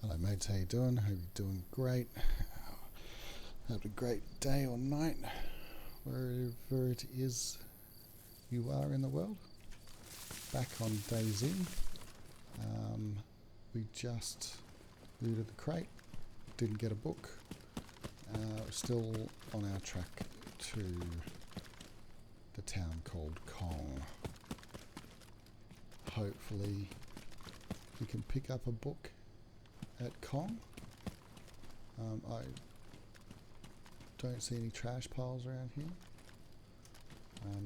Hello mates, how you doing? Hope you're doing great. Have a great day or night, wherever it is you are in the world. Back on DayZ. We just looted the crate, didn't get a book. Still on our track to the town called Kong. Hopefully we can pick up a book at Kong. I don't see any trash piles around here.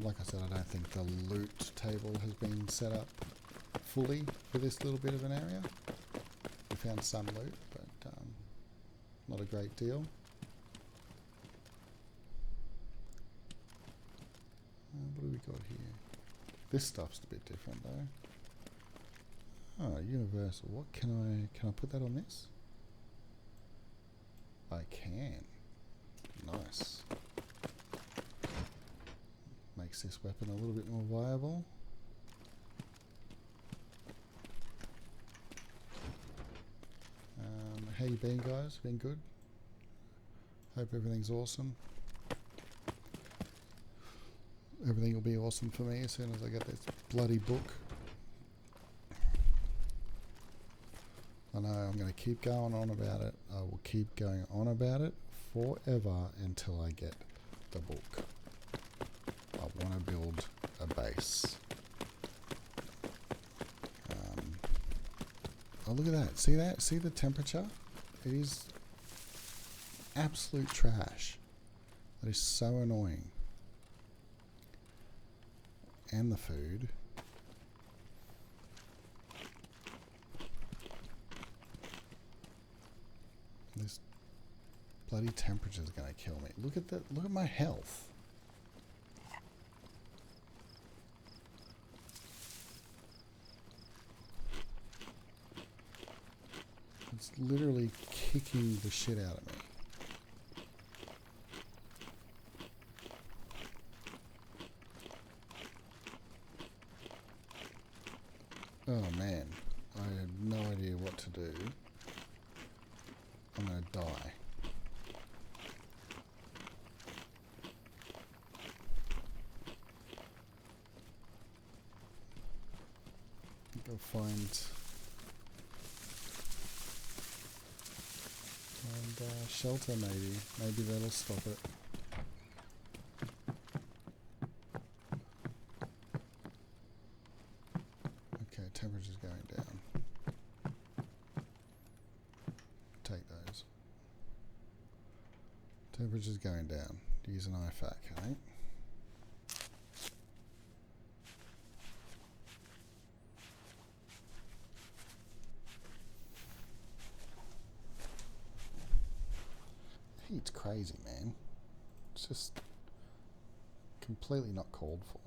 Like I said, I don't think the loot table has been set up fully for this little bit of an area. We found some loot, but not a great deal. What do we got here? This stuff's a bit different though. Oh, universal. What can I put that on this? I can. Nice. Makes this weapon a little bit more viable. How you been, guys? Been good? Hope everything's awesome. Everything will be awesome for me as soon as I get this bloody book. I know I'm going to keep going on about it. I will keep going on about it forever until I get the book. I want to build a base. Oh, look at that. See that? See the temperature? It is absolute trash. That is so annoying. And the food. This bloody temperature is going to kill me. Look at that. Look at my health. It's literally kicking the shit out of me. Oh man, I have no idea what to do. I'm gonna die. Go find shelter maybe. Maybe that'll stop it. Okay, temperature's going down. Take those. Temperature's going down. Use an IFAC, eh? Heat's crazy, man. It's just completely not called for.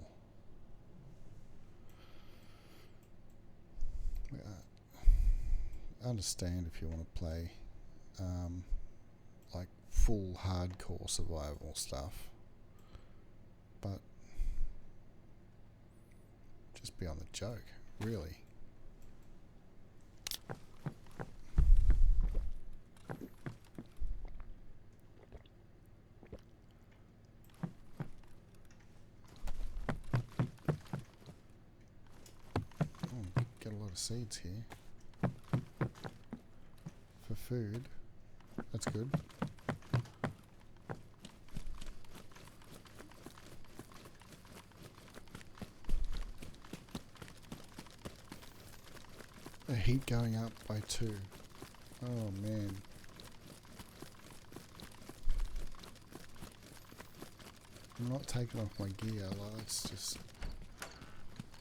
I understand if you want to play like full hardcore survival stuff, but just beyond the joke, really. Get a lot of seeds here for food. That's good. The heat going up by 2. Oh man. I'm not taking off my gear, like that's just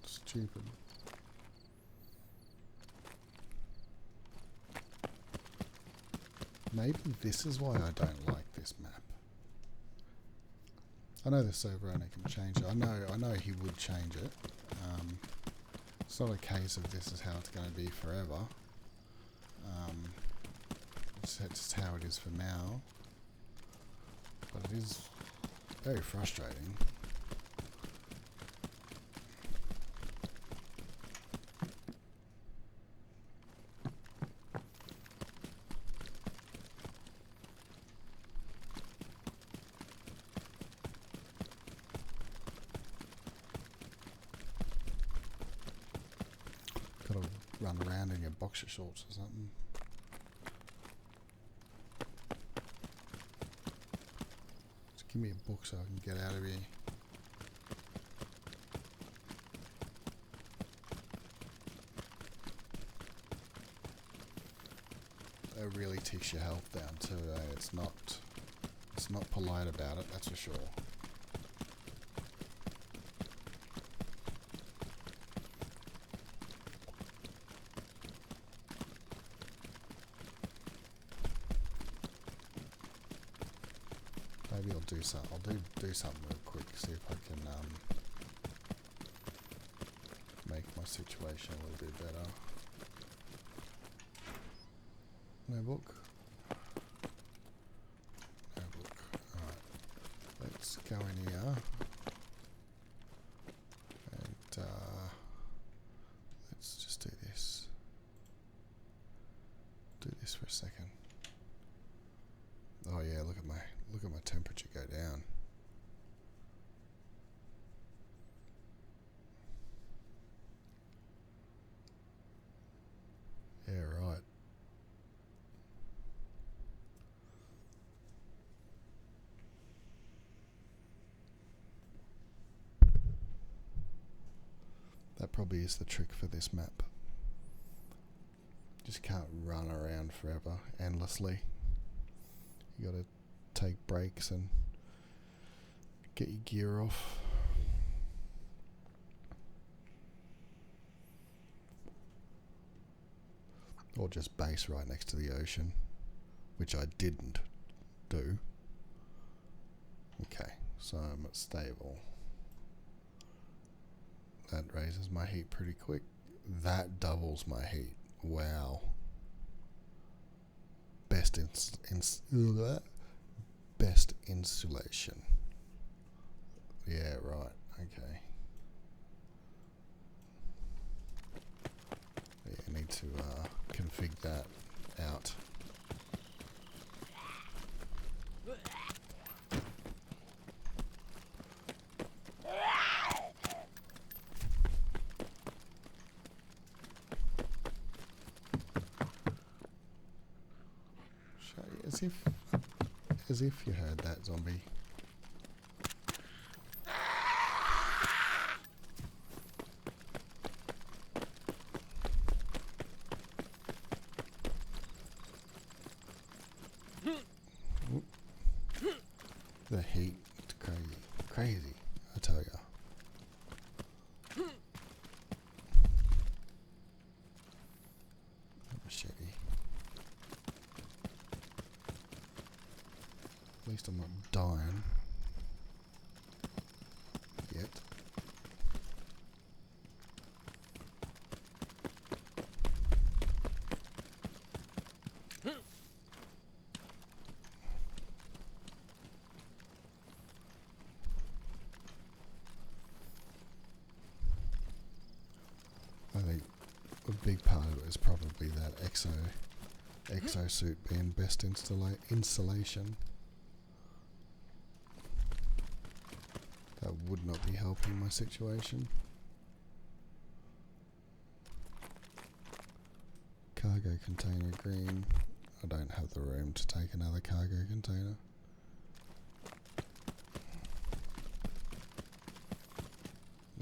stupid. Maybe this is why I don't like this map. I know the server owner can change it. I know he would change it. It's not a case of this is how it's going to be forever. It's just how it is for now. But it is very frustrating. run around in your boxer shorts or something. Just give me a book so I can get out of here. It really ticks your health down too, eh? It's not polite about it, that's for sure. Maybe I'll do something. I'll do something real quick. See if I can make my situation a little bit better. No book. No book. Alright. Let's go in here. And let's just do this. Do this for a second. Oh yeah, look at my temperature go down. Yeah, right. That probably is the trick for this map. Just can't run around forever, endlessly. You gotta take breaks and get your gear off. Or just base right next to the ocean, which I didn't do. Okay, so I'm at stable. That raises my heat pretty quick. That doubles my heat. Wow. Best insulation. Yeah, right. Okay. Yeah, I need to config that out. As if you heard that, zombie. The heat, it's crazy, I tell ya. Machete. At least I'm not dying yet. I think a big part of it is probably that exosuit being best insulation. That would not be helping my situation. Cargo container green. I don't have the room to take another cargo container.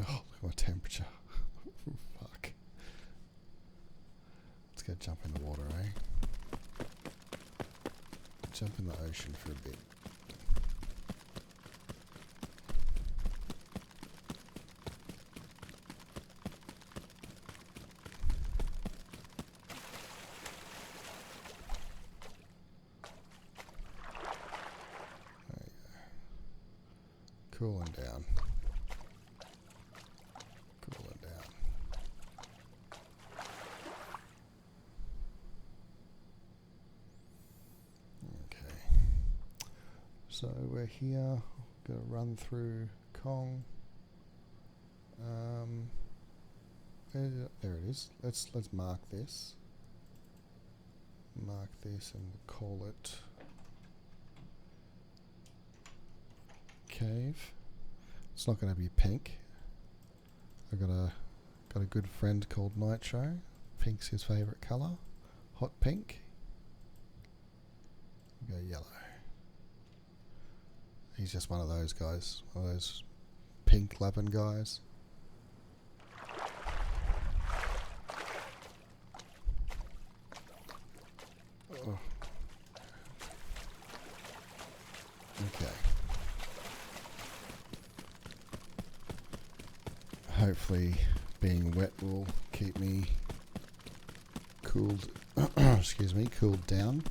Oh, look at my temperature. Fuck. Let's go jump in the water, eh? Jump in the ocean for a bit. Cooling down. Cooling down. Okay. So we're here. Gonna run through Kong. There it is. Let's mark this. Mark this and we'll call it cave. It's not going to be pink. I got a good friend called Nitro. Pink's his favourite colour. Hot pink. Go yellow. He's just one of those guys. One of those pink lapping guys. Oh. Okay. Hopefully being wet will keep me cooled excuse me, cooled down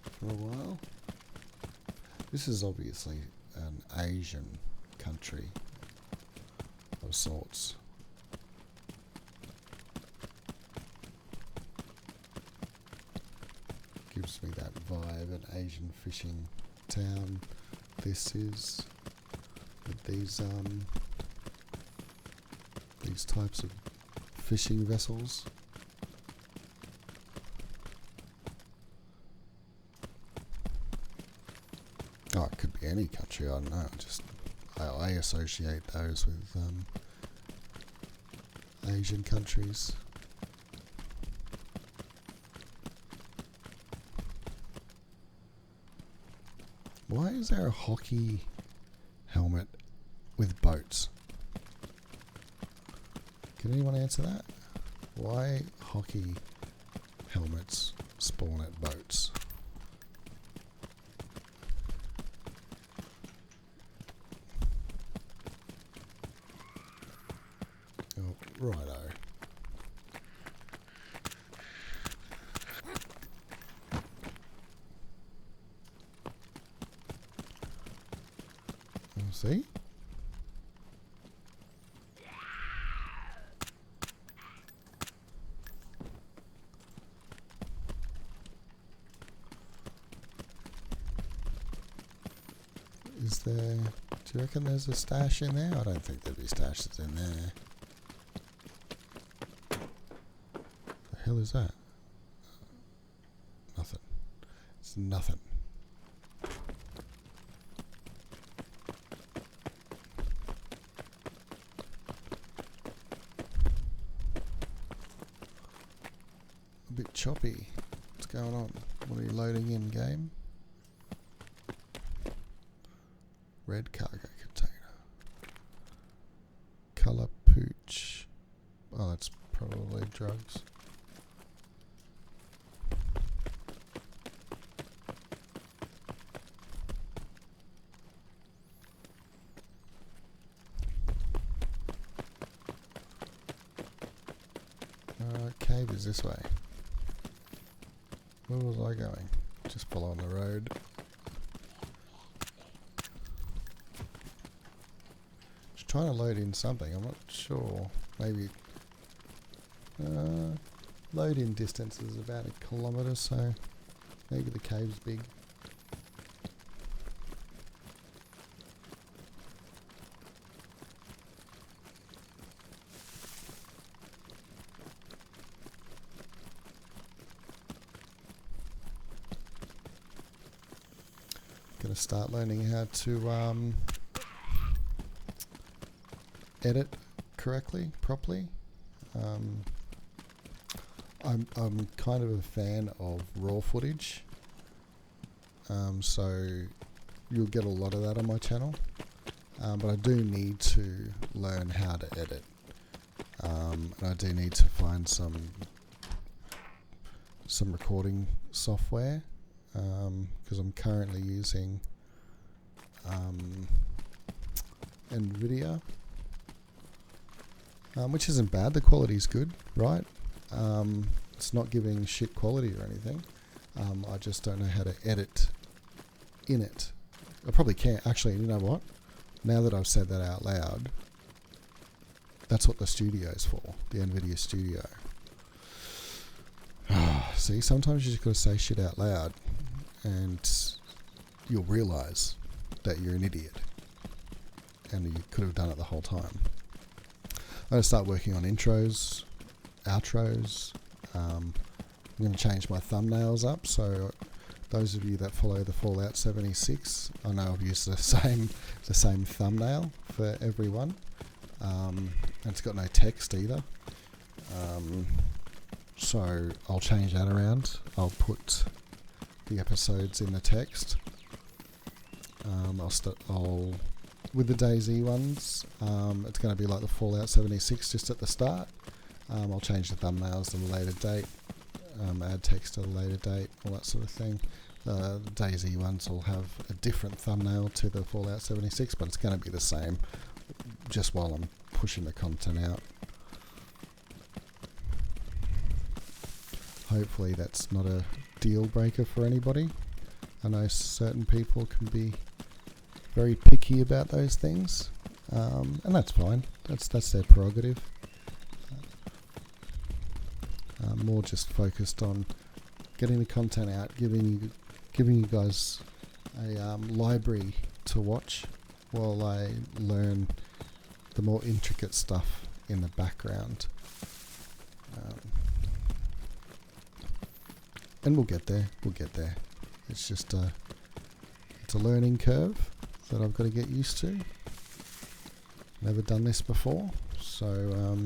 for a while. This is obviously an Asian country of sorts. Gives me that vibe, an Asian fishing town. This is with these types of fishing vessels. Oh, it could be any country, I don't know. I associate those with Asian countries. Why is there a hockey helmet with boats? Can anyone answer that? Why hockey helmets spawn at boats? Oh, righto. See? Is there... Do you reckon there's a stash in there? I don't think there'd be stashes in there. The hell is that? Nothing. It's nothing. A bit choppy. What's going on? What are you loading in, game? Red cargo container. Colour pooch. Oh, that's probably drugs. Cave is this way. Where was I going? Just follow on the road. Just trying to load in something. I'm not sure. Maybe load in distance is about 1 kilometre, so maybe the cave's big. Gonna start learning how to edit correctly, properly. I'm kind of a fan of raw footage, so you'll get a lot of that on my channel. But I do need to learn how to edit, and I do need to find some recording software. Because I'm currently using NVIDIA, which isn't bad. The quality's good, right? It's not giving shit quality or anything. I just don't know how to edit in it. I probably can't. Actually, you know what? Now that I've said that out loud, that's what the studio's for, the NVIDIA Studio. See, sometimes you just got to say shit out loud and you'll realise that you're an idiot and you could have done it the whole time. I'm going to start working on intros, outros. I'm going to change my thumbnails up, so those of you that follow the Fallout 76, I know I've used the same thumbnail for everyone, and it's got no text either. So I'll change that around. I'll put the episodes in the text. I'll with the DayZ ones, it's going to be like the Fallout 76 just at the start. I'll change the thumbnails to the later date, add text to the later date, all that sort of thing. The DayZ ones will have a different thumbnail to the Fallout 76, but it's going to be the same, just while I'm pushing the content out. Hopefully that's not a deal breaker for anybody. I know certain people can be very picky about those things, and that's fine. That's their prerogative. More just focused on getting the content out, giving you guys a library to watch while I learn the more intricate stuff in the background. And we'll get there. It's just it's a learning curve that I've got to get used to. Never done this before, so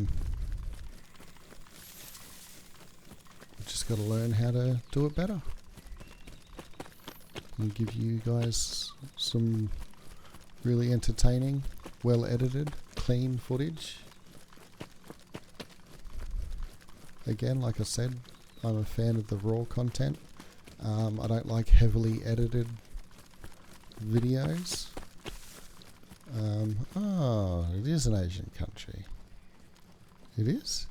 just got to learn how to do it better and give you guys some really entertaining, well edited, clean footage. Again, like I said, I'm a fan of the raw content. I don't like heavily edited videos. Oh, it is an Asian country. It is?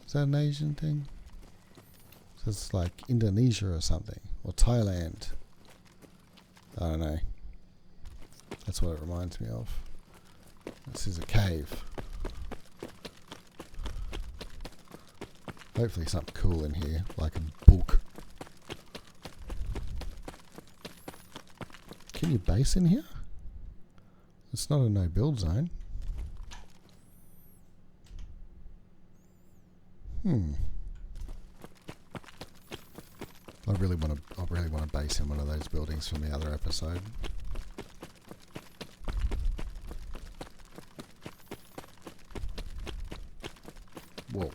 Is that an Asian thing? So it's like Indonesia or something, or Thailand. I don't know. That's what it reminds me of. This is a cave. Hopefully something cool in here, like a book. Can you base in here? It's not a no-build zone. I really want to base in one of those buildings from the other episode. Whoa.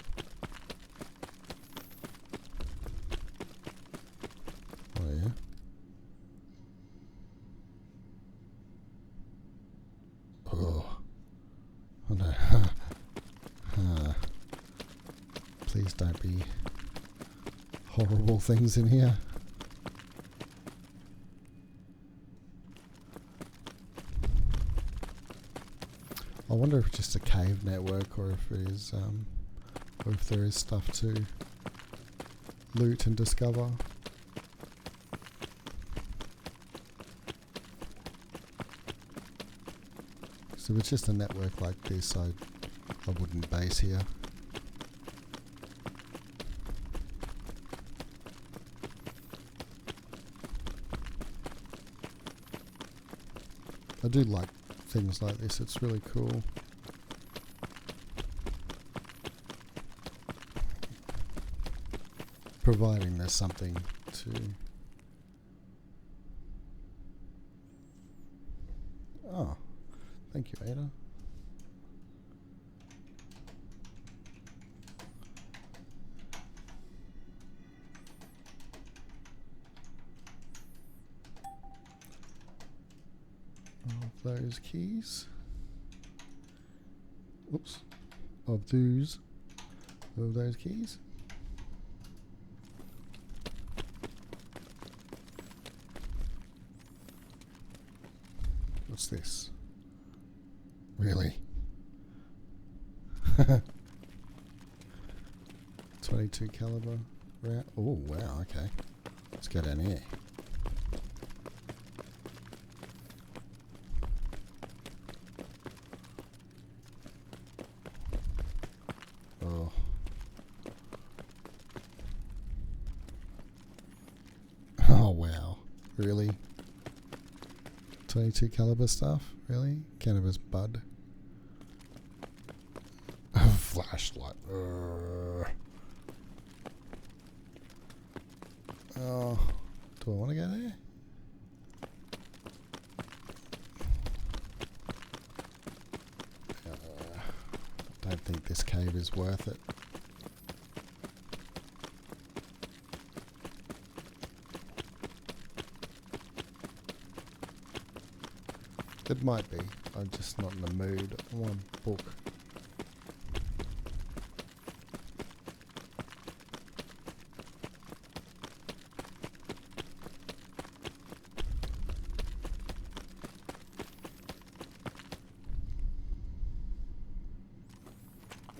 Oh yeah. Oh no. Please don't be horrible things in here. I wonder if it's just a cave network, or if it is, or if there is stuff to loot and discover. So if it's just a network like this, I wouldn't base here. I do like things like this, it's really cool. Providing there's something to... Oh, thank you, Ada. Those keys. Oops. Of those keys. What's this? Really? 22 caliber round. Oh wow, okay. Let's go down here. Oh. Oh wow. Really? 22 caliber stuff? Really? Cannabis bud. Flashlight. Oh, do I want to go there? I don't think this cave is worth it. It might be. I'm just not in the mood. I want a book.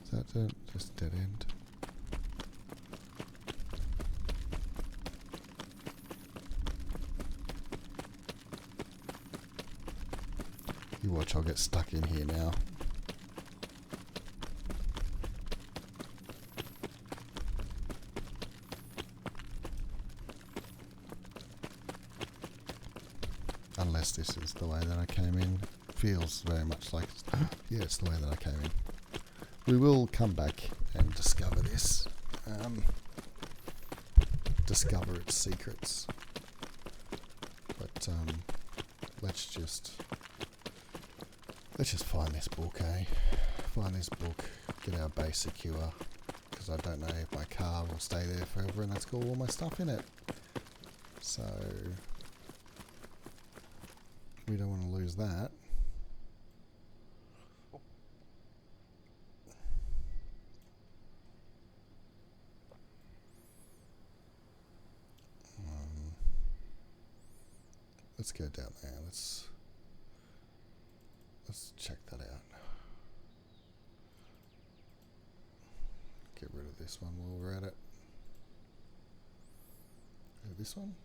Is that just dead end? You watch, I'll get stuck in here now. Unless this is the way that I came in. Feels very much like, yeah, it's the way that I came in. We will come back and discover this. Discover its secrets. But let's just find this book, eh? Find this book, get our base secure, because I don't know if my car will stay there forever and that's got all my stuff in it. So we don't want to lose that. Let's go down there. Let's check that out. Get rid of this one while we're at it. This one?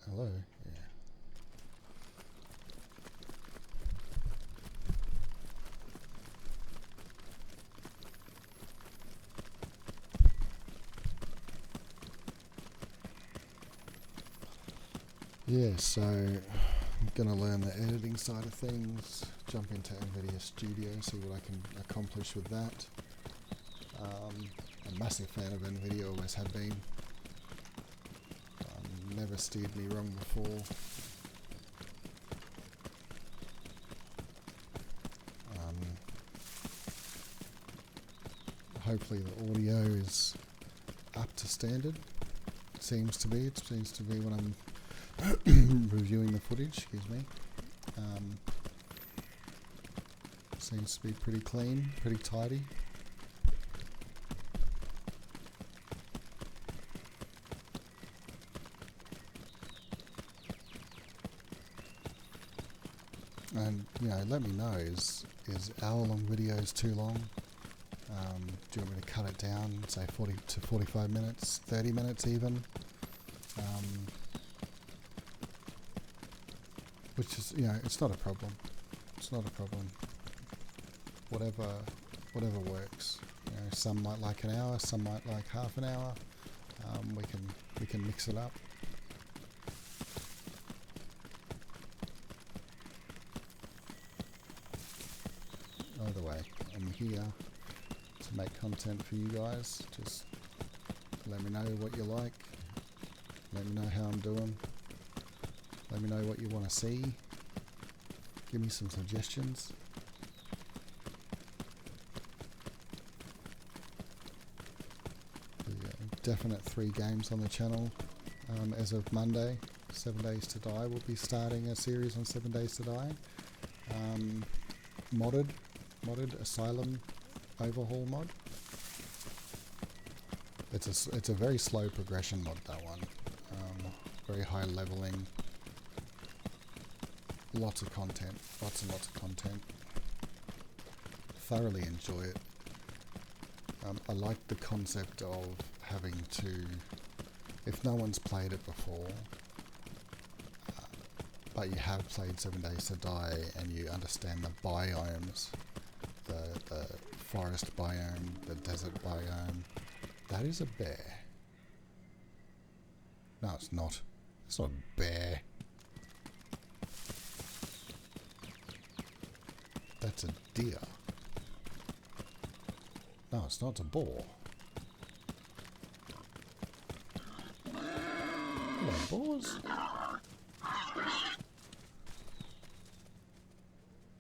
Hello? Yeah. Yeah, so I'm going to learn the editing side of things, jump into NVIDIA Studio, see what I can accomplish with that. A massive fan of NVIDIA, always have been. Never steered me wrong before. Hopefully the audio is up to standard. It seems to be when I'm reviewing the footage, excuse me. Seems to be pretty clean, pretty tidy. And let me know, is hour-long videos too long? Do you want me to cut it down, say 40 to 45 minutes, 30 minutes even? Which is, it's not a problem. It's not a problem. Whatever works. Some might like an hour, some might like half an hour. We can mix it up. Either way, I'm here to make content for you guys. Just let me know what you like. Let me know how I'm doing. Let me know what you want to see. Give me some suggestions. Definite 3 games on the channel as of Monday. 7 Days to Die. We'll be starting a series on 7 Days to Die. Modded Asylum Overhaul mod. It's a very slow progression mod, that one. Very high leveling. Lots of content. Lots and lots of content. Thoroughly enjoy it. I like the concept of having to, if no one's played it before, but you have played 7 Days to Die and you understand the biomes, the forest biome, the desert biome, that is a bear. No, it's not. It's not a bear. That's a deer. No, it's not, it's a boar. Hello, boars.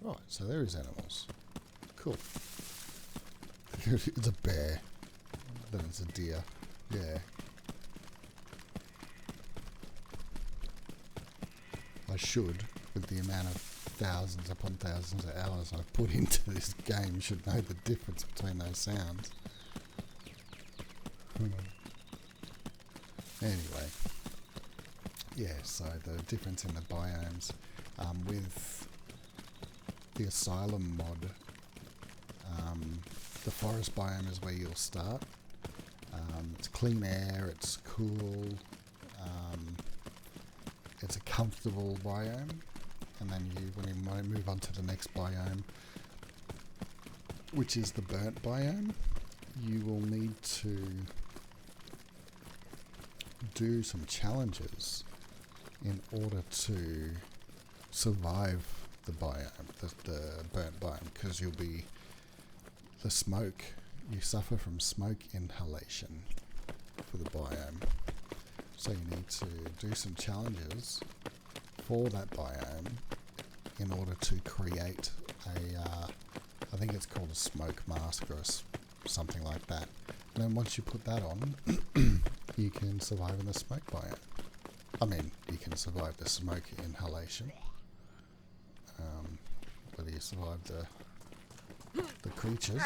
Right, so there is animals. Cool. It's a bear. Then it's a deer. Yeah. I should, with the amount of thousands upon thousands of hours I've put into this game, should know the difference between those sounds. Anyway, yeah, so the difference in the biomes with the Asylum mod, the forest biome is where you'll start. It's clean air, it's cool, it's a comfortable biome, and then when you move on to the next biome, which is the burnt biome, you will need to do some challenges in order to survive the biome, the burnt biome, because you'll be the smoke. You suffer from smoke inhalation for the biome, so you need to do some challenges for that biome in order to create a I think it's called a smoke mask or something like that. And then once you put that on, you can survive in the smoke biome. I mean, you can survive the smoke inhalation. Whether you survive the creatures.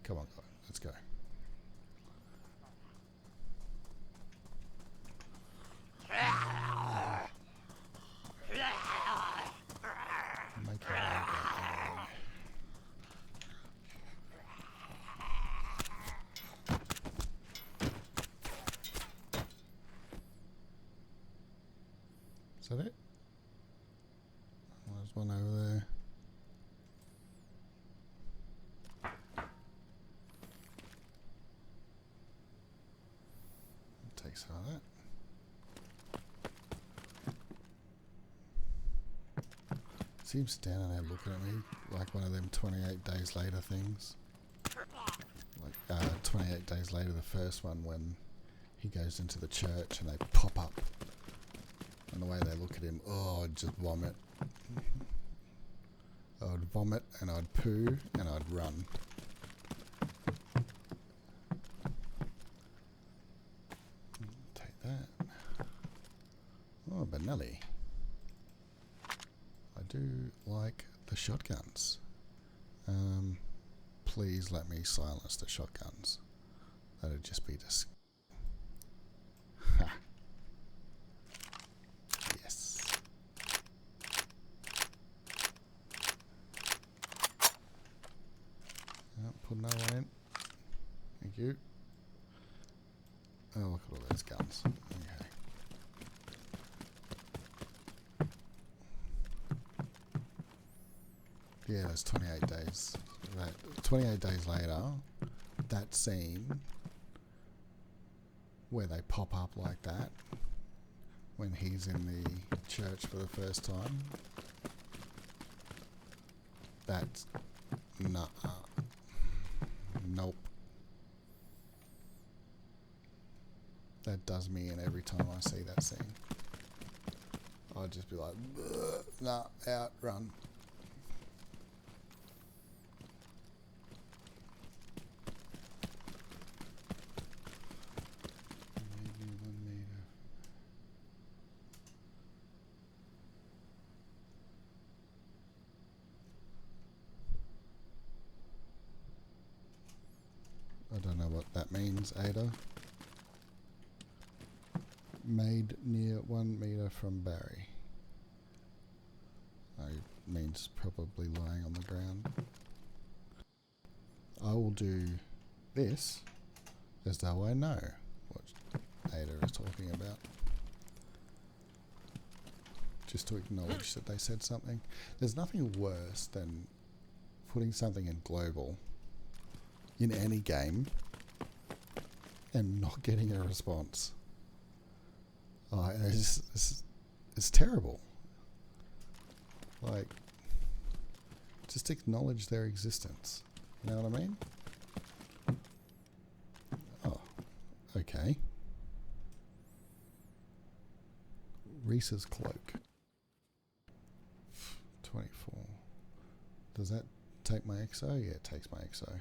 Come on, guys, let's go. Make your way down. Is that it? There's one over there. Take some of that. Seems standing there looking at me like one of them 28 days later things. Like 28 days later, the first one, when he goes into the church and they pop up. And the way they look at him, oh, I'd just vomit. I would vomit and I'd poo and I'd run. Take that. Oh, Benelli. I do like the shotguns. Please let me silence the shotguns. That'd just be Ha. Yes. Oh, put another one in. Thank you. Oh, look at all those guns. Okay. Yeah, that's 28 days. 28 days later, that scene where they pop up like that, when he's in the church for the first time, that's nope. That does me in every time I see that scene. I'd just be like, nah, out, run. Maybe 1 meter. I don't know what that means, Ada. Made near 1 meter from Barry. Means probably lying on the ground. I will do this as though I know what Ada is talking about. Just to acknowledge that they said something. There's nothing worse than putting something in global in any game and not getting a response. It's terrible. Like, just acknowledge their existence. You know what I mean? Oh, okay. Reese's cloak. 24. Does that take my XO? Yeah, it takes my XO.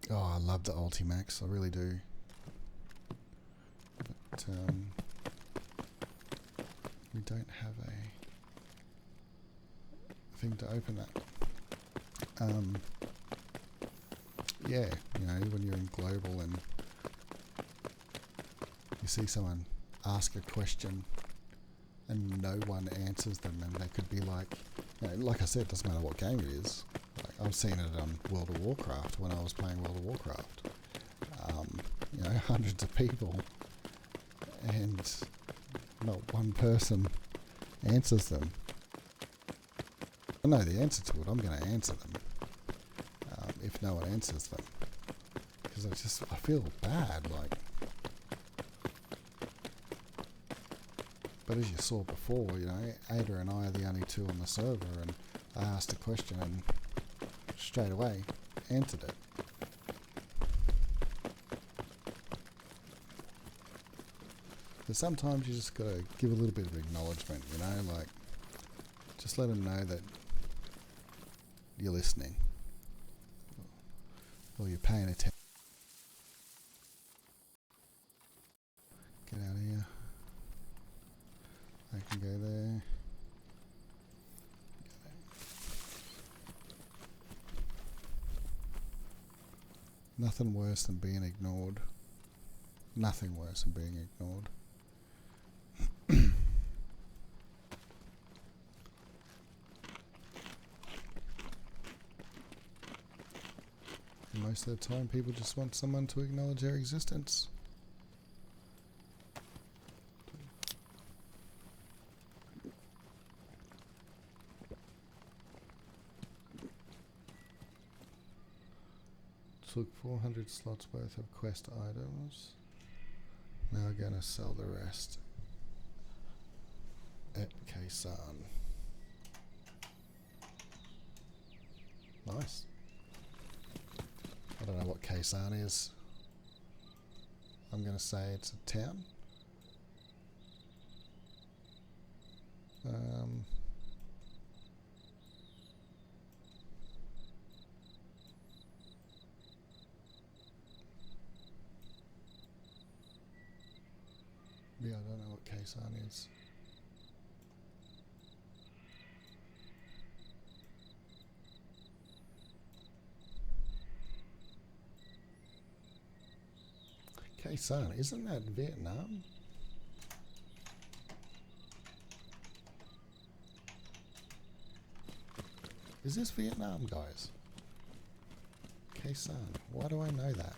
Oh, I love the Ultimax, I really do. But we don't have a thing to open that. Yeah, you know, when you're in global and you see someone ask a question and no one answers them, and they could be like, you know, like I said, it doesn't matter what game it is. Like, I've seen it on World of Warcraft when I was playing World of Warcraft. You know, hundreds of people, and not one person answers them. I know the answer to it. I'm going to answer them if no one answers them, because I feel bad. Like, but as you saw before, you know, Ada and I are the only two on the server, and I asked a question and straight away answered it. But sometimes you just gotta give a little bit of acknowledgement, you know, like just let them know that you're listening or you're paying attention. Get out of here. I can go there. Nothing worse than being ignored. Nothing worse than being ignored. Most of the time people just want someone to acknowledge their existence. Took 400 slots worth of quest items. Now going to sell the rest at Kaysan. Nice. I don't know what Kaysan is. I'm going to say it's a town. Yeah, I don't know what Kaysan is. Kaysan, isn't that Vietnam? Is this Vietnam, guys? Kaysan, why do I know that?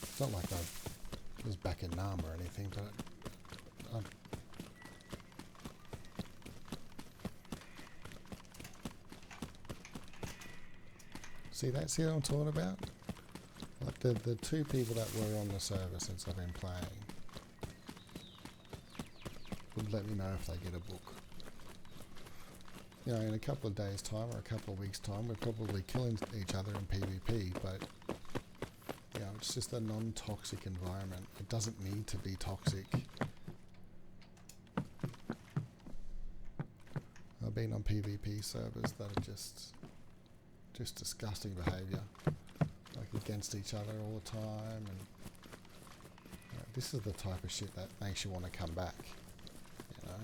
It's not like I was back in Nam or anything, but see what I'm talking about? Like the two people that were on the server since I've been playing would let me know if they get a book. You know, in a couple of days' time or a couple of weeks' time, we're probably killing each other in PvP, but you know, it's just a non-toxic environment. It doesn't need to be toxic. I've been on PvP servers that are just disgusting behaviour, like against each other all the time, and you know, this is the type of shit that makes you want to come back. You know,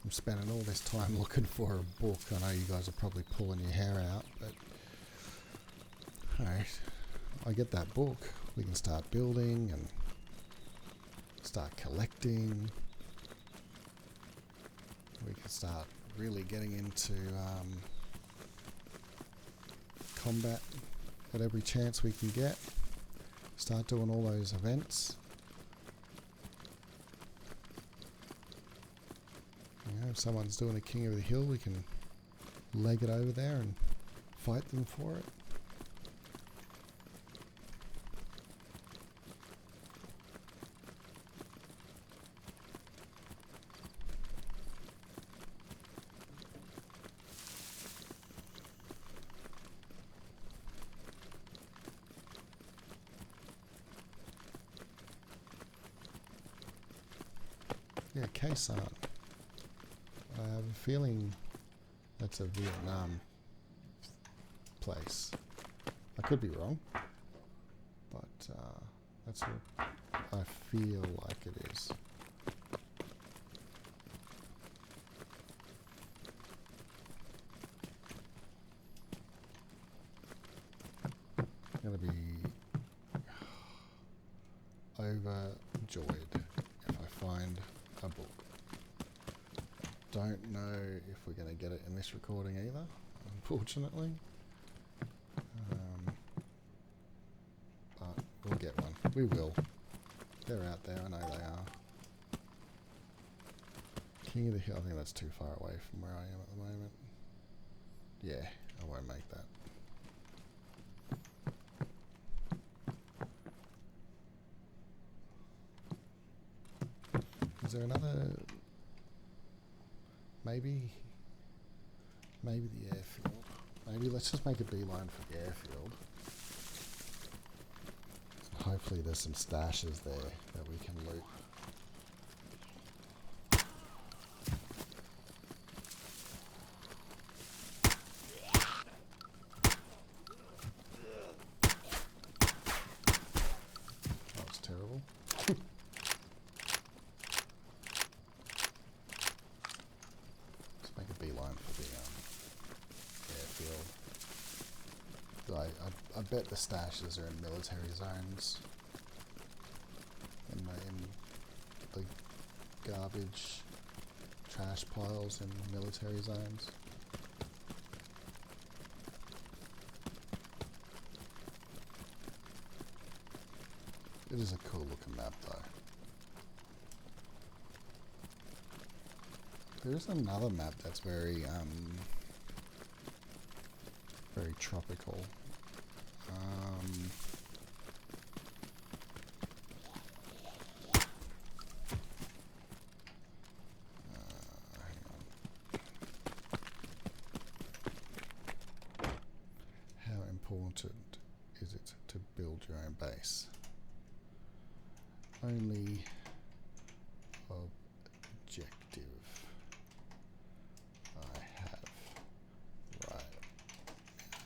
I'm spending all this time looking for a book. I know you guys are probably pulling your hair out, but alright, I get that book, we can start building and start collecting. We can start really getting into combat at every chance we can get. Start doing all those events. You know, if someone's doing a King of the Hill, we can leg it over there and fight them for it. Yeah, Kaysan. I have a feeling that's a Vietnam place. I could be wrong, but that's what I feel like it is. I'm gonna be overjoyed if I find a book. Don't know if we're going to get it in this recording either, unfortunately. But we'll get one. We will. They're out there, I know they are. King of the Hill, I think that's too far away from where I am at the moment. Yeah, I won't make that. Is there another... Maybe the airfield. Maybe let's just make a beeline for the airfield. Hopefully there's some stashes there that we can loot. That was terrible. Beeline for the airfield. I bet the stashes are in military zones. In the garbage trash piles in military zones. It is a cool looking map though. There's another map that's very very tropical. Hang on. How important is it to build your own base? Only objective I have right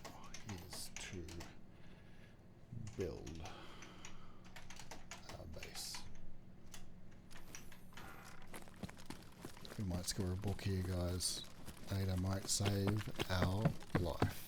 now is to build our base. We might score a book here, guys. Data might save our life.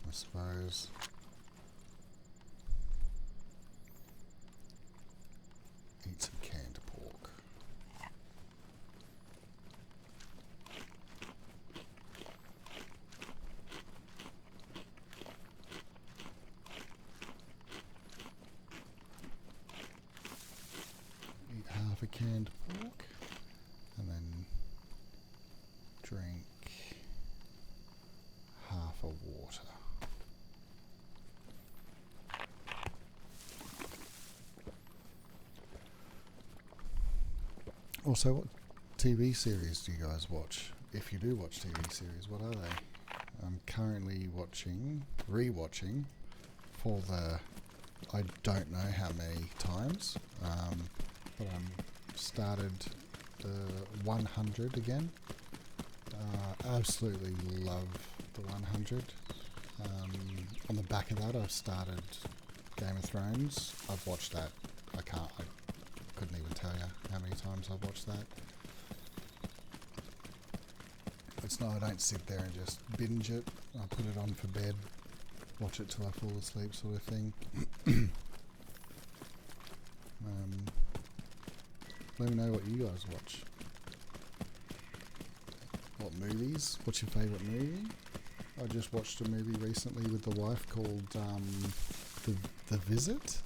I suppose. Eat some canned pork. Eat half a canned pork and then drink half a water. Also, what TV series do you guys watch? If you do watch TV series, what are they? I'm currently rewatching for the, I don't know how many times, but I'm started the 100 again. Absolutely love the 100. On the back of that, I've started Game of Thrones. I've watched that. I couldn't even tell you how many times I've watched that. It's not, I don't sit there and just binge it. I put it on for bed, watch it till I fall asleep sort of thing. Let me know what you guys watch. What movies? What's your favourite movie? I just watched a movie recently with the wife called The Visit.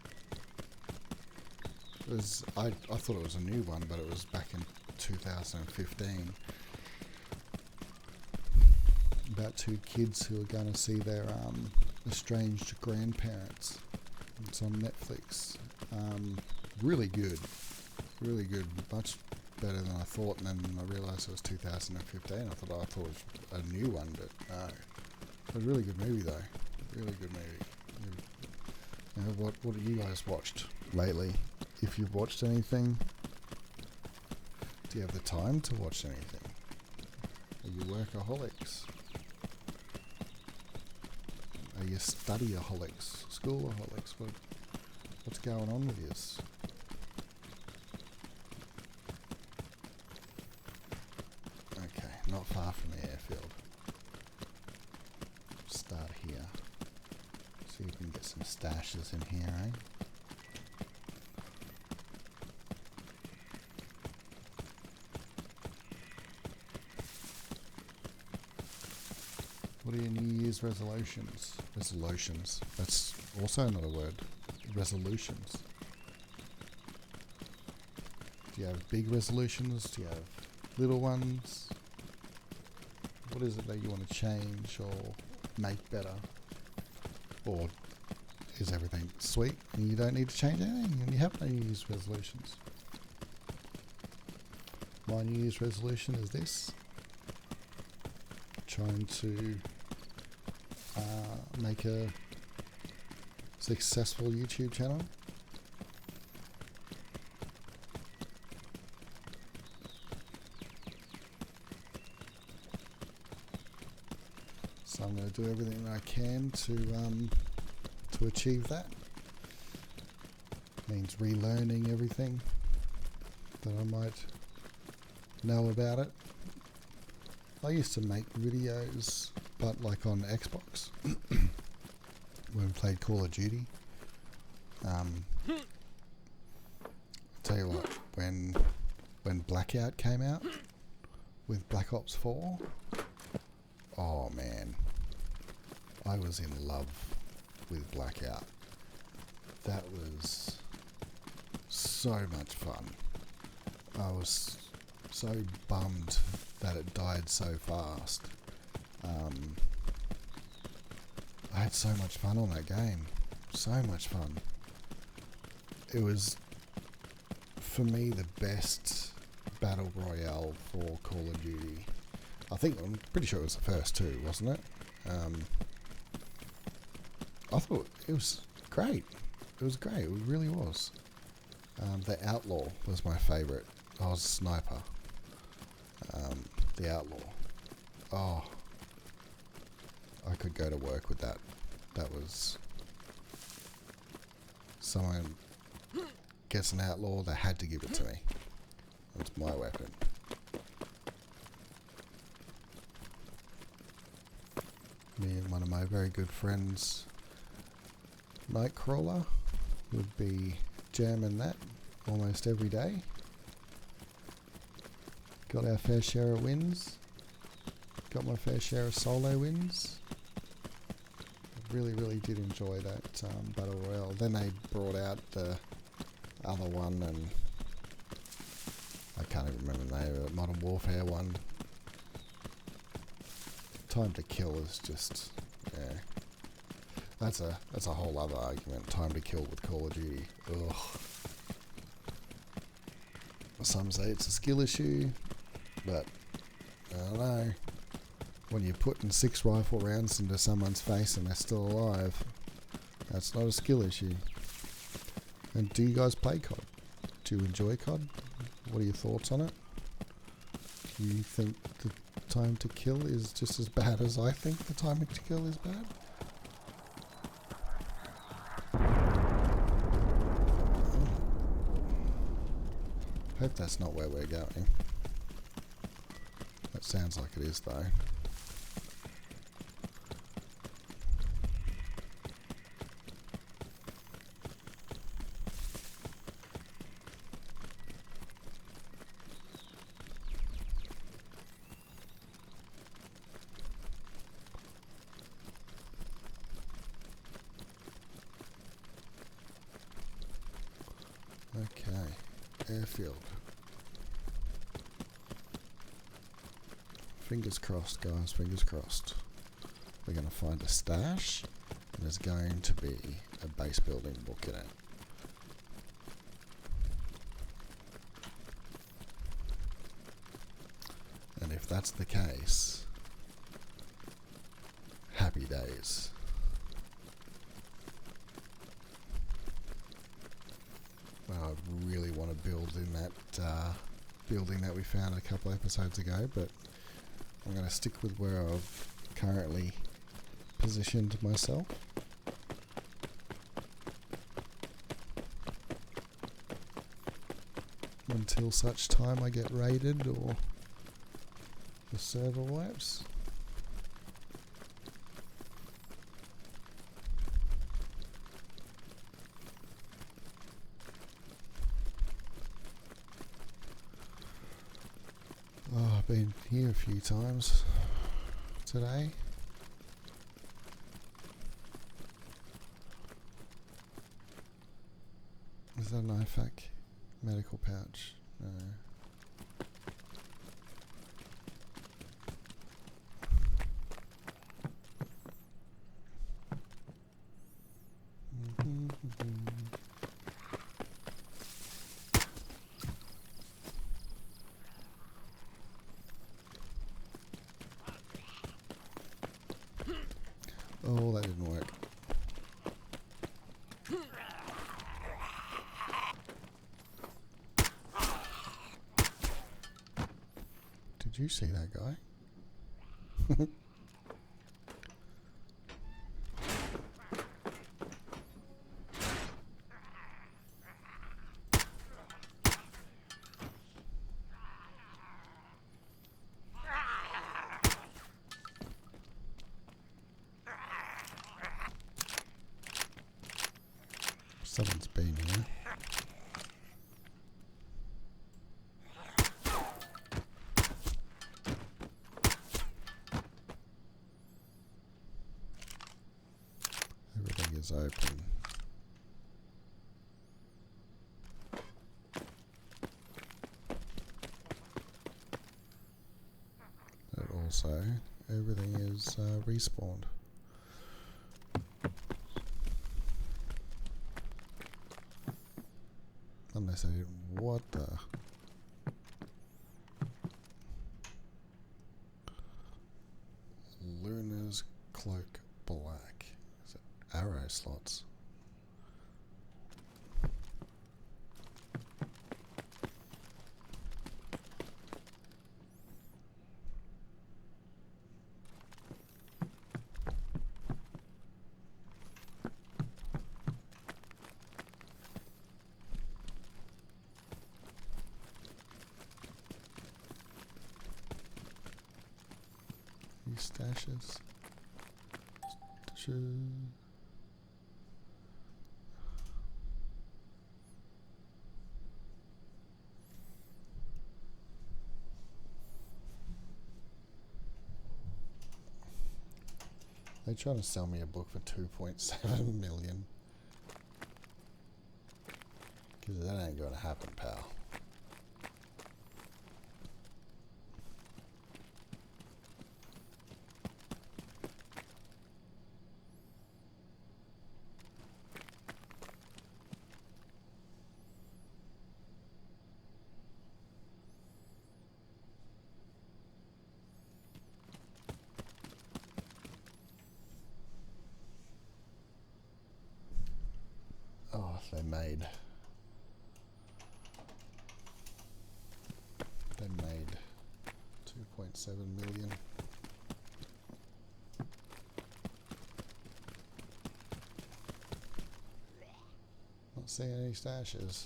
It was, I thought it was a new one, but it was back in 2015. About two kids who are going to see their estranged grandparents. It's on Netflix. Really good. Really good. Much better than I thought, and then I realised it was 2015. I thought it was a new one, but no. It was a really good movie, though. Really good movie. You know, what have you guys watched lately? If you've watched anything, do you have the time to watch anything? Are you workaholics? Are you studyaholics? Schoolaholics? What's going on with this? Okay, not far from the airfield. Start here. See if we can get some stashes in here, eh? What are your New Year's resolutions? Resolutions. That's also not a word. Resolutions. Do you have big resolutions? Do you have little ones? What is it that you want to change or make better? Or is everything sweet and you don't need to change anything and you have no New Year's resolutions? My New Year's resolution is this. Trying to make a successful YouTube channel. So I'm going to do everything that I can to achieve that. Means relearning everything that I might know about it. I used to make videos, but like on Xbox, when we played Call of Duty. I'll tell you what, when Blackout came out with Black Ops 4, oh man, I was in love with Blackout. That was so much fun. I was so bummed that it died so fast. I had so much fun on that game. So much fun. It was, for me, the best battle royale for Call of Duty. I'm pretty sure it was the first two, wasn't it? I thought it was great. It was great. It really was. The Outlaw was my favourite. I was a sniper. The Outlaw. Oh, I could go to work with that. That was... Someone gets an Outlaw, they had to give it to me. That's my weapon. Me and one of my very good friends, Nightcrawler, would be jamming that almost every day. Got our fair share of wins. Got my fair share of solo wins. I really did enjoy that Battle Royale. Then they brought out the other one, and I can't even remember the name of it, Modern Warfare one. Time to Kill is just, yeah. That's a whole other argument. Time to Kill with Call of Duty. Ugh. Some say it's a skill issue, but I don't know. When you're putting 6 rifle rounds into someone's face and they're still alive, that's not a skill issue. And do you guys play COD? Do you enjoy COD? What are your thoughts on it? Do you think the time to kill is just as bad as I think the time to kill is bad? Hope that's not where we're going. That sounds like it is though. Airfield. Fingers crossed, guys, fingers crossed. We're going to find a stash, and there's going to be a base building book in it. And if that's the case, happy days. Well, I really want to build in that building that we found a couple episodes ago, but I'm going to stick with where I've currently positioned myself. Until such time I get raided or the server wipes. Oh, I've been here a few times today. Is that an IFAC medical pouch? No. Oh, that didn't work. Did you see that guy? Someone's been here. Everything is open. But also, everything is respawned. Unless I didn't. What the? Luna's Cloak Black. Is it arrow slots? Stashes. They're trying to sell me a book for 2.7 million. Because that ain't gonna happen, pal. Oh, they made 2.7 million. Not seeing any stashes.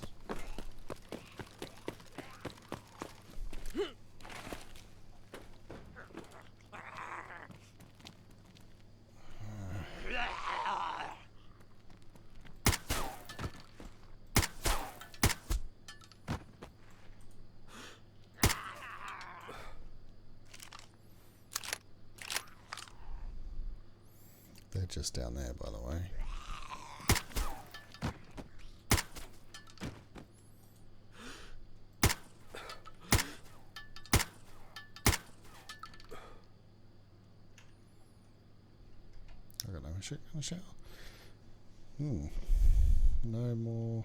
They're just down there, by the way. shotgun shell. No more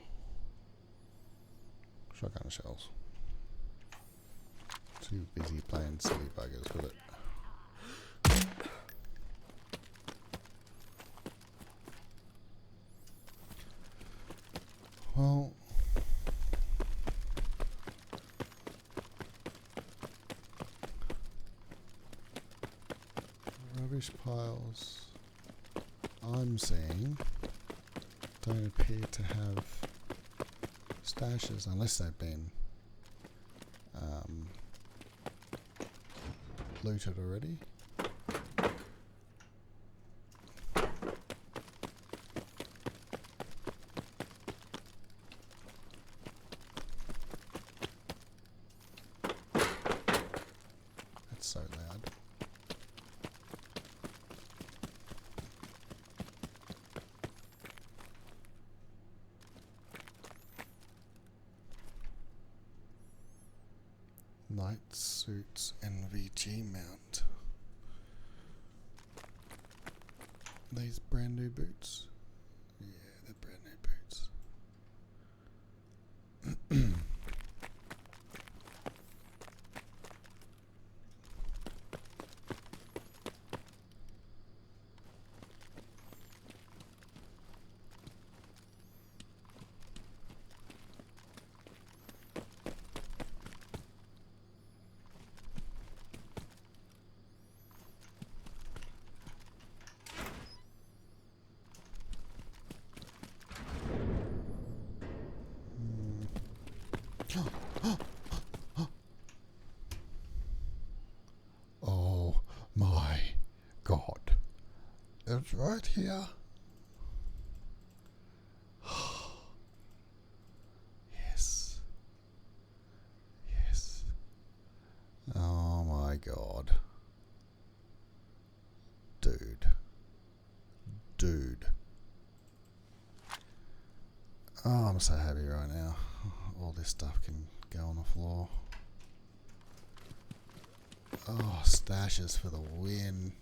shotgun shells. Too busy playing silly buggers with it. Well, rubbish piles I'm seeing don't appear to have stashes unless they've been looted already. That's so loud. Night suits NVG mount. These brand new boots. Yeah, they're brand new boots. Oh my God. It's right here. Yes. Yes. Oh my God. Dude. Oh, I'm so happy right now. All this stuff can go on the floor. Oh, stashes for the win.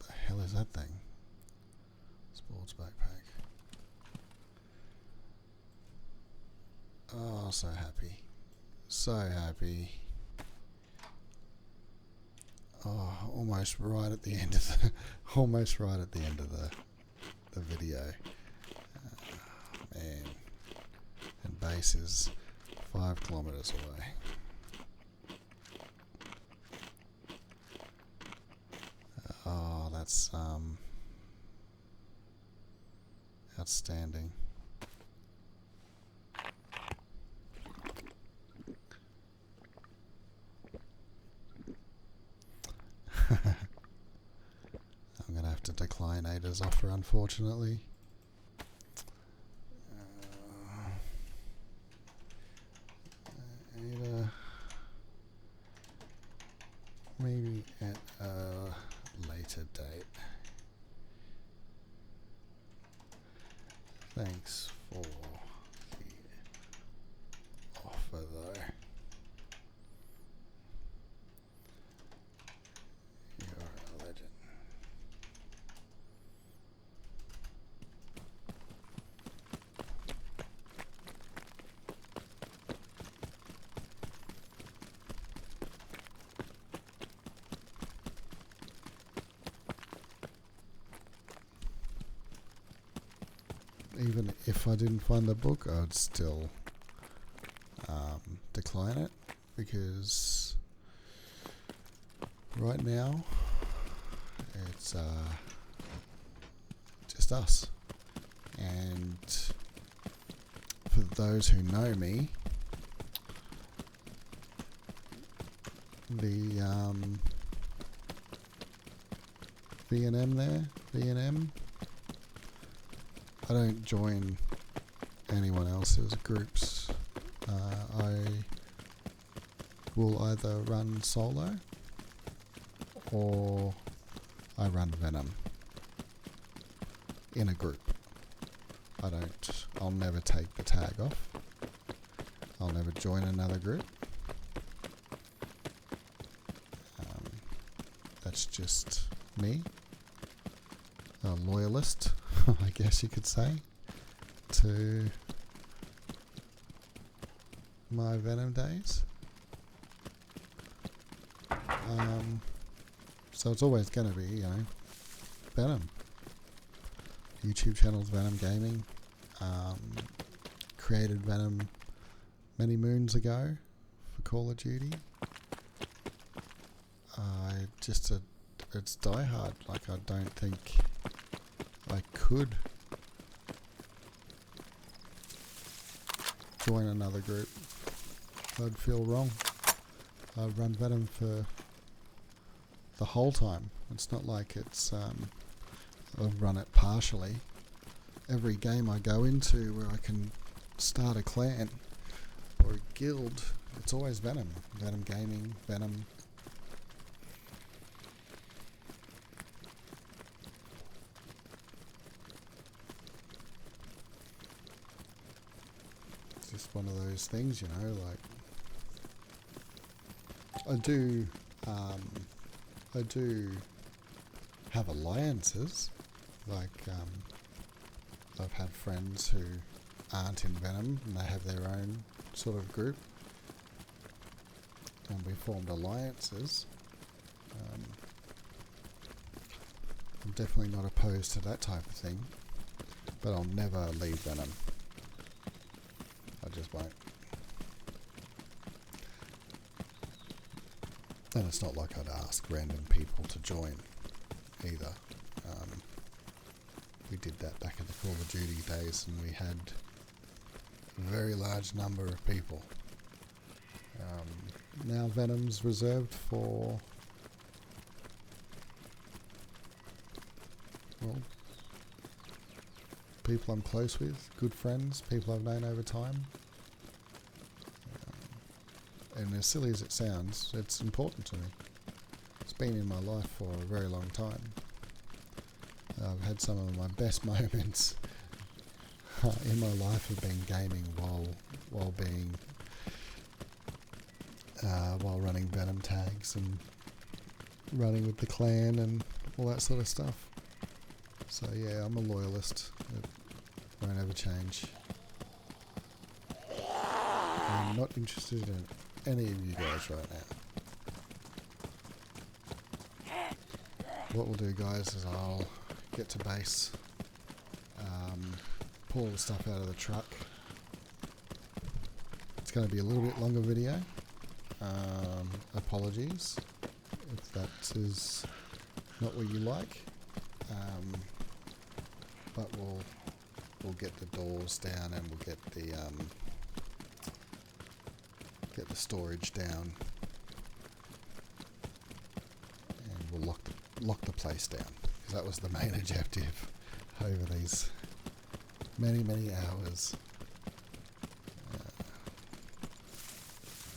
The hell is that thing? Sports backpack. Oh, so happy. So happy. Oh, almost right at the end of the the video. Man. And base is 5 kilometers away. Oh, that's outstanding. I'm gonna have to decline Ada's offer, unfortunately. Ada, maybe at a later date. Thanks for the offer, though. You're a legend. Even if I didn't find the book, I would still decline it, because right now it's just us. And for those who know me, the V&M there, V&M, I don't join anyone else's groups. I will either run solo or I run Venom in a group. I'll never take the tag off. I'll never join another group. that's just me, a loyalist, I guess you could say, to my Venom days. So it's always going to be, you know, Venom. YouTube channel's Venom Gaming. Created Venom many moons ago for Call of Duty. It's Die Hard. Like, I don't think I could join another group. I'd feel wrong. I'd run Venom for the whole time. It's not like it's I've run it partially. Every game I go into where I can start a clan or a guild, it's always Venom. Venom Gaming, Venom. It's just one of those things, you know, like I do have alliances, like I've had friends who aren't in Venom and they have their own sort of group, and we formed alliances. I'm definitely not opposed to that type of thing, but I'll never leave Venom. I just won't. And it's not like I'd ask random people to join either. We did that back in the Call of Duty days, and we had a very large number of people. Now Venom's reserved for, well, people I'm close with, good friends, people I've known over time. And as silly as it sounds, it's important to me. It's been in my life for a very long time. I've had some of my best moments in my life have been gaming while being while running Venom tags and running with the clan and all that sort of stuff. So yeah, I'm a loyalist. It won't ever change. I'm not interested in any of you guys right now. What we'll do, guys, is I'll get to base, pull all the stuff out of the truck. It's going to be a little bit longer video. Apologies if that is not what you like, but we'll get the doors down and we'll get the storage down, and we'll lock the place down, because that was the main objective over these many hours.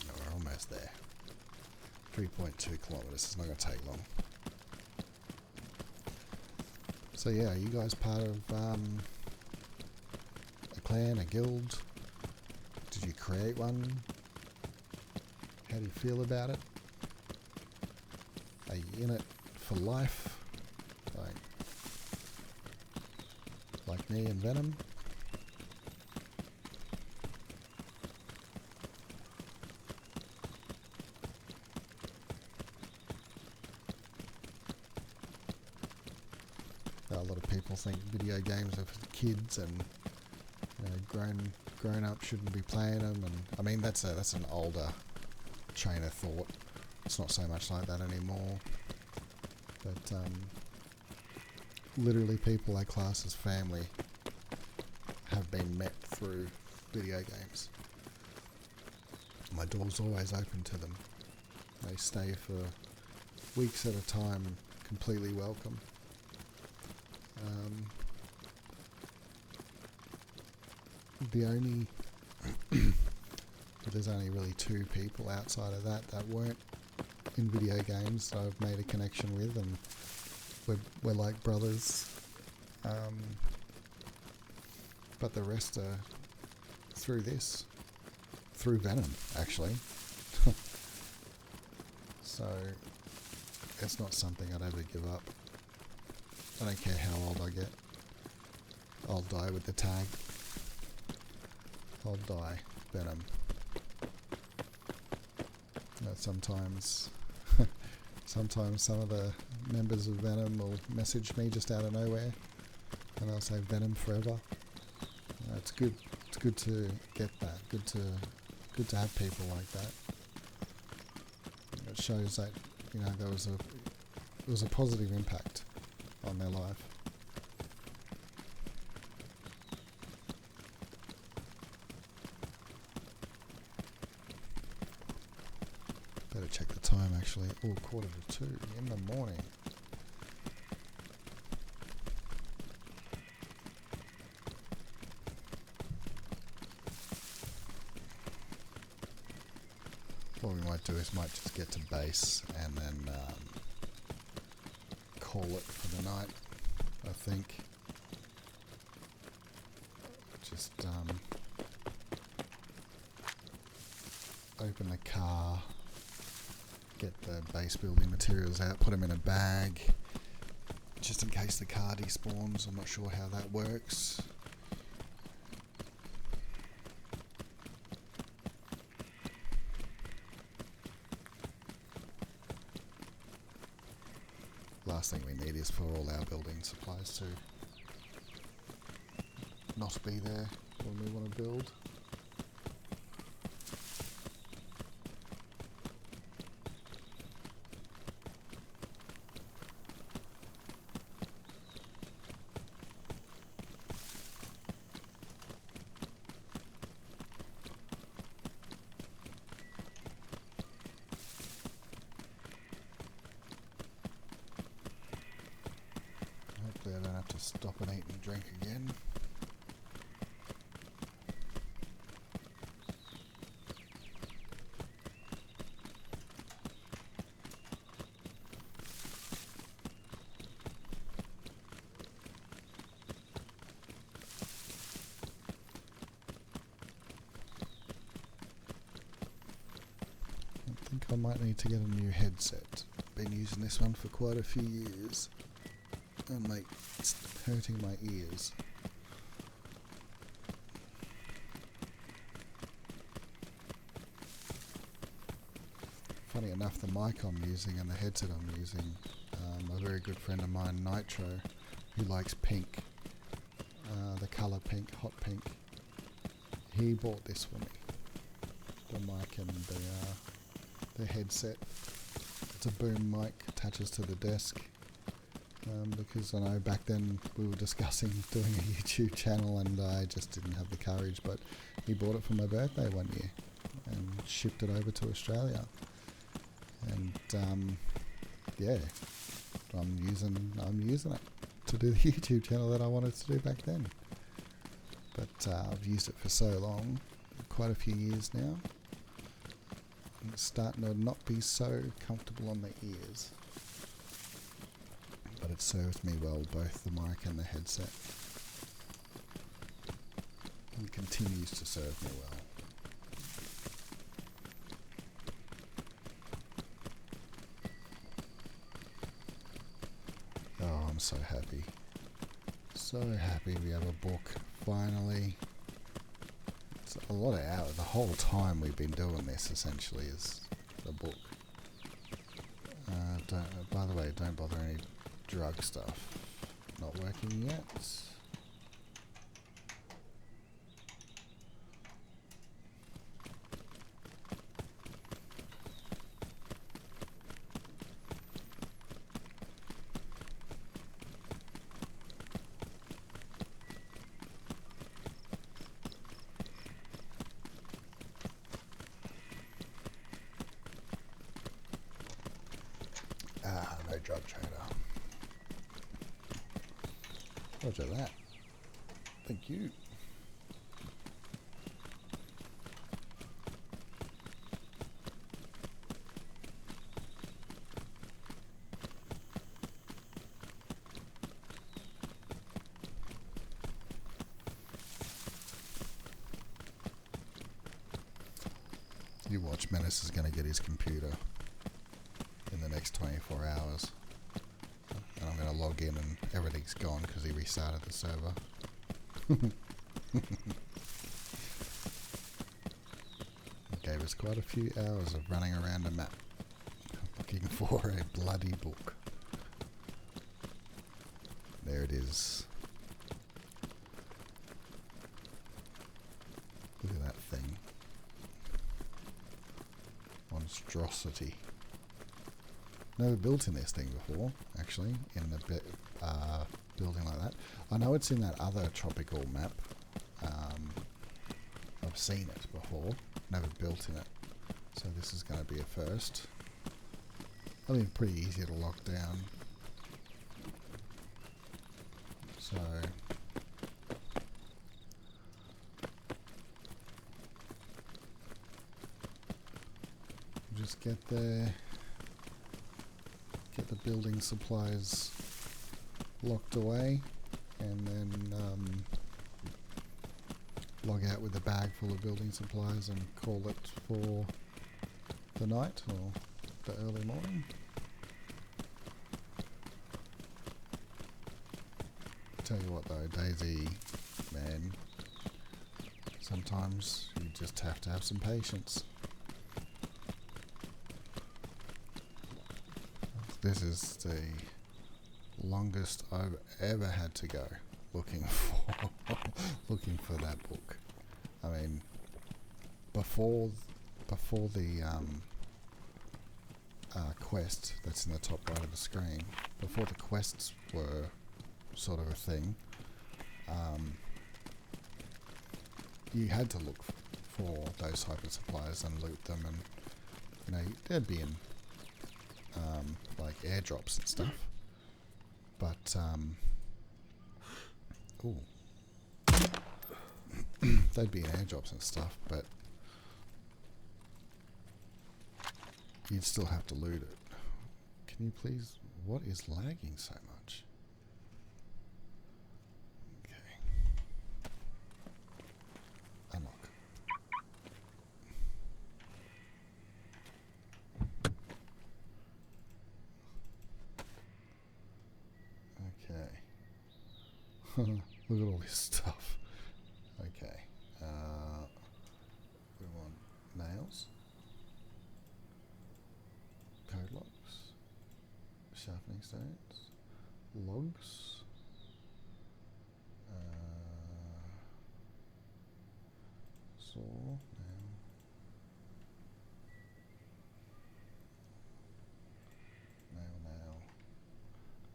We're almost there. 3.2 kilometers. It's not going to take long. So yeah, are you guys part of a clan, a guild? Did you create one? How do you feel about it? Are you in it for life? Like me and Venom? A lot of people think video games are for kids, and you know, grown up shouldn't be playing them. And I mean, that's an older train of thought. It's not so much like that anymore. But literally, people I class as family have been met through video games. My door's always open to them. They stay for weeks at a time, completely welcome. There's only really two people outside of that weren't in video games that I've made a connection with, and we're like brothers. But the rest are through Venom, actually. So it's not something I'd ever give up. I don't care how old I get. I'll die with the tag. I'll die Venom. Sometimes sometimes some of the members of Venom will message me just out of nowhere and they'll say Venom forever. It's good. It's good to get that. Good to have people like that. It shows that, you know, there was a positive impact on their life. Better check the time actually. Oh, 1:45 in the morning. What we might do is might just get to base and then call it for the night, I think. Just open the car, get the base building materials out, put them in a bag, just in case the car despawns. I'm not sure how that works. Last thing we need is for all our building supplies to not be there when we want to build. Hopefully I don't have to stop and eat and drink again. I think I might need to get a new headset. Been using this one for quite a few years. And like, it's hurting my ears. Funny enough, the mic I'm using and the headset I'm using, a very good friend of mine, Nitro, who likes pink, the colour pink, hot pink, he bought this for me. The mic and the headset. It's a boom mic, attaches to the desk. Because I know back then we were discussing doing a YouTube channel and I just didn't have the courage, but he bought it for my birthday one year and shipped it over to Australia. And yeah, I'm using it to do the YouTube channel that I wanted to do back then. But I've used it for so long, quite a few years now. And it's starting to not be so comfortable on the ears. But it serves me well, both the mic and the headset. And continues to serve me well. Oh, I'm so happy. So happy we have a book, finally. It's a lot of hours. The whole time we've been doing this, essentially, is a book. By the way, don't bother any drug stuff. Not working yet. No drug trader. Roger that. Thank you. You watch, Menace is going to get his computer. in the next 24 hours. And I'm going to log in and everything's gone because he restarted the server. It gave us quite a few hours of running around a map looking for a bloody book. There it is. Look at that thing. Monstrosity. Never built in this thing before, actually, in a building like that. I know it's in that other tropical map. I've seen it before, never built in it. So this is going to be a first. That'll be pretty easy to lock down. So just get there, get the building supplies locked away, and then log out with a bag full of building supplies and call it for the night or the early morning. Tell you what though, DayZ, man, sometimes you just have to have some patience. This is the longest I've ever had to go looking for that book. I mean, before the quest that's in the top right of the screen, before the quests were sort of a thing, you had to look for those type of supplies and loot them, and you know they'd be in like airdrops and stuff, but they'd be in airdrops and stuff, but you'd still have to loot it. Can you please? What is lagging so much? Okay. Unlock. Okay. Look at all this stuff. Okay. We want nails, code locks, sharpening stones, logs, saw, nail.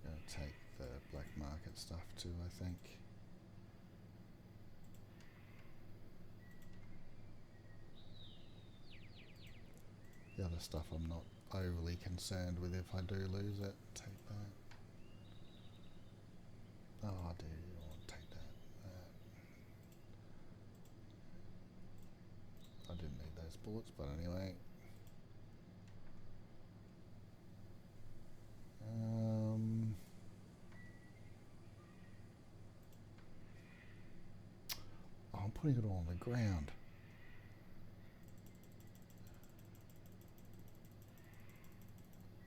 Gonna take the black market stuff too, I think. The other stuff I'm not overly concerned with if I do lose it. Take that. Oh, I do want to take that. I didn't need those bullets, but anyway. I'm putting it all on the ground.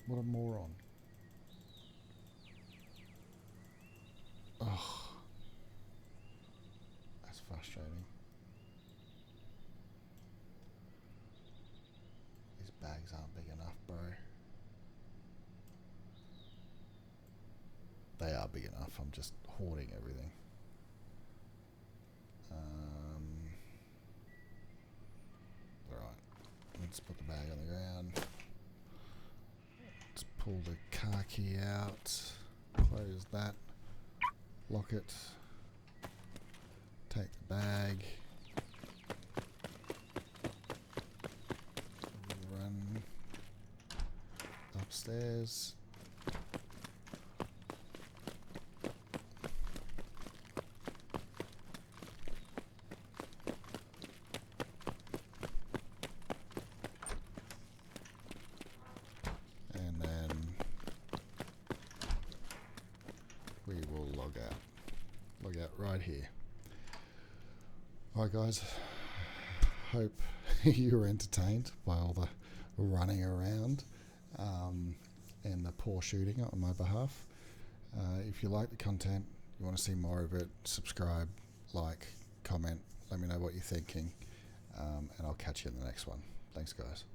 What a moron. Ugh. That's frustrating. These bags aren't big enough, bro. They are big enough, I'm just hoarding everything. Alright, let's put the bag on the ground. Let's pull the car key out, close that, lock it, take the bag, run upstairs. Right here. Alright guys, hope you were entertained by all the running around. and the poor shooting on my behalf. If you like the content, you want to see more of it, subscribe, like, comment, let me know what you're thinking, and I'll catch you in the next one. Thanks, guys.